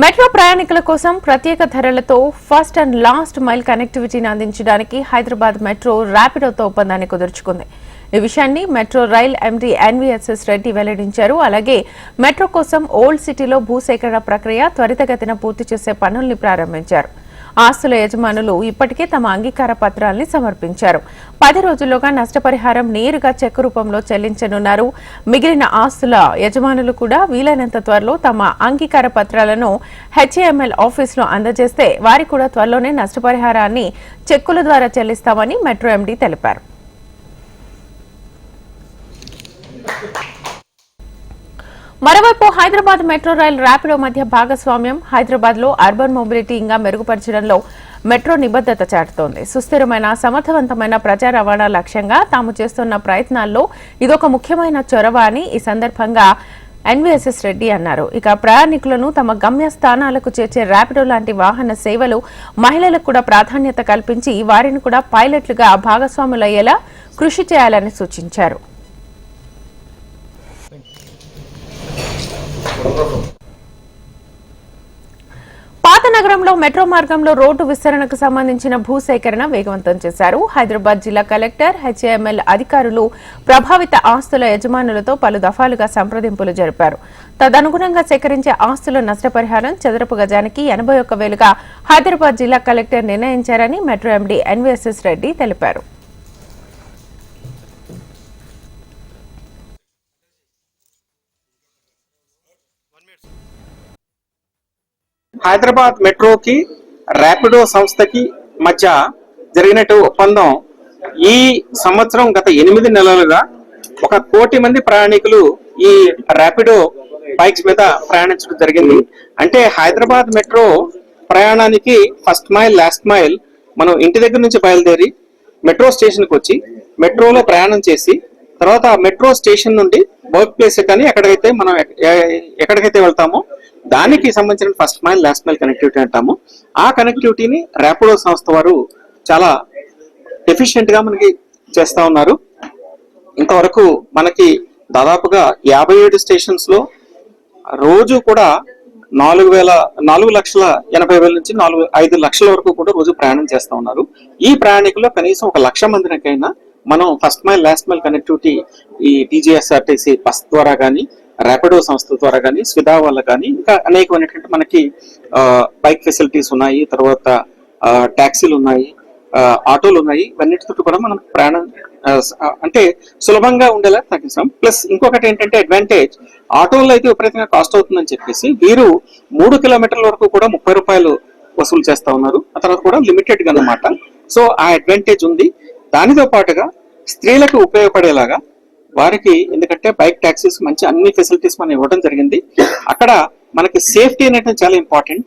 Metro ప్రయాణికుల కోసం ప్రత్యేక ధరలతో ఫస్ట్ అండ్ లాస్ట్ మైల్ కనెక్టివిటీని అందించడానికి హైదరాబాద్ మెట్రో ర్యాపిడోతో ఒప్పందాన్ని కుదుర్చుకుంది. ఈ విషయాన్ని metro rail MD NVSS Reddy వెల్లడించారు. అలాగే మెట్రో కోసం ఓల్డ్ సిటీలో భూసేకరణ ప్రక్రియ త్వరితగతిన పూర్తి చేసే పనుల్ని ప్రారంభించారు. ఆస్తుల యజమానులు ఇప్పటికే తమ అంగీకార పత్రాల్ని సమర్పించారు. 10 రోజుల్లోగా నష్టపరిహారం నేరుగా చెక్ రూపంలో చెల్లించనున్నారు. మిగిలిన ఆస్తుల యజమానులు కూడా వీలైనంత త్వరలో తమ అంగీకార పత్రాలను హెచ్ఏఎంఎల్ ఆఫీసులో అందజేస్తే వారికి కూడా త్వరలోనే నష్టపరిహారాన్ని చెక్కుల ద్వారా చెల్లిస్తామని మెట్రో ఎండీ తెలిపారు. మరోవైపు హైదరాబాద్ మెట్రో రైల్ ర్యాపిడో మధ్య భాగస్వామ్యం హైదరాబాద్ లో అర్బన్ మొబిలిటీ ఇంకా మెరుగుపరచడంలో మెట్రో నిబద్దత చాటుతోంది. సుస్థిరమైన సమర్థవంతమైన ప్రజా రవాణా లక్ష్యంగా తాము చేస్తున్న ప్రయత్నాల్లో ఇదొక ముఖ్యమైన చొరవ అని ఈ సందర్భంగా ఎన్వీఎస్ఎస్ రెడ్డి అన్నారు. ఇక ప్రయాణికులను తమ గమ్య స్థానాలకు చేర్చే ర్యాపిడో లాంటి వాహన సేవలు మహిళలకు కూడా ప్రాధాన్యత కల్పించి వారిని కూడా పైలట్లుగా భాగస్వాములయ్యేలా కృషి చేయాలని సూచించారు. పాత నగరంలో మెట్రో మార్గంలో రోడ్డు విస్తరణకు సంబంధించిన భూసేకరణ వేగవంతం చేశారు. హైదరాబాద్ జిల్లా కలెక్టర్, హెచ్ఏఎంఎల్ అధికారులు ప్రభావిత ఆస్తుల యజమానులతో పలు దఫాలుగా సంప్రదింపులు జరిపారు. తదనుగుణంగా సేకరించే ఆస్తుల నష్టపరిహారం చదరపు గజానికి 81,000గా హైదరాబాద్ జిల్లా కలెక్టర్ నిర్ణయించారని మెట్రో ఎండీ ఎన్వీఎస్ఎస్ రెడ్డి తెలిపారు. హైదరాబాద్ మెట్రోకి ర్యాపిడో సంస్థకి మధ్య జరిగినట్టు ఒప్పందం ఈ సంవత్సరం గత 8 నెలలుగా 1 కోటి మంది ప్రయాణికులు ఈ ర్యాపిడో బైక్స్ మీద ప్రయాణించడం జరిగింది. అంటే హైదరాబాద్ మెట్రో ప్రయాణానికి ఫస్ట్ మైల్, లాస్ట్ మైల్ మనం ఇంటి దగ్గర నుంచి బయలుదేరి మెట్రో స్టేషన్కి వచ్చి మెట్రోలో ప్రయాణం చేసి తర్వాత మెట్రో స్టేషన్ నుండి వర్క్ ప్లేస్ కానీ ఎక్కడికైతే వెళ్తామో దానికి సంబంధించిన first mile, last mile connectivity అంటాము. ఆ కనెక్టివిటీని ర్యాపిడో సంస్థ వారు చాలా ఎఫిషియెంట్ గా మనకి చేస్తా ఉన్నారు. ఇంతవరకు మనకి దాదాపుగా 57 స్టేషన్స్ లో రోజు కూడా 4,80,000 నుంచి 5 లక్షల వరకు కూడా రోజు ప్రయాణం చేస్తా ఉన్నారు. ఈ ప్రయాణికుల్లో కనీసం 1,00,000 మందికైనా మనం first mile, last mile connectivity ఈ టీజీఎస్ఆర్టీసీ బస్ ద్వారా కానీ, ర్యాపిడో సంస్థ ద్వారా కానీ, స్విదా వల్ల కానీ, ఇంకా అనేకమైనటువంటి మనకి బైక్ ఫెసిలిటీస్ ఉన్నాయి, తర్వాత ట్యాక్సీలు ఉన్నాయి, ఆటోలు ఉన్నాయి. ఇవన్నిటితో కూడా మనం ప్రయాణం అంటే సులభంగా ఉండేలా తగ్గిస్తాం. ప్లస్ ఇంకొకటి ఏంటంటే అడ్వాంటేజ్, ఆటోలో అయితే విపరీతంగా కాస్ట్ అవుతుందని చెప్పేసి వీరు 3 కిలోమీటర్ల వరకు కూడా 30 రూపాయలు వసూలు చేస్తా ఉన్నారు. ఆ తర్వాత కూడా లిమిటెడ్ గా అన్నమాట. సో ఆ అడ్వాంటేజ్ ఉంది. దానితో పాటుగా స్త్రీలకు ఉపయోగపడేలాగా వారికి, ఎందుకంటే బైక్ ట్యాక్సీస్ మంచి అన్ని ఫెసిలిటీస్ మనం ఇవ్వడం జరిగింది. అక్కడ మనకి సేఫ్టీ అనేది చాలా ఇంపార్టెంట్.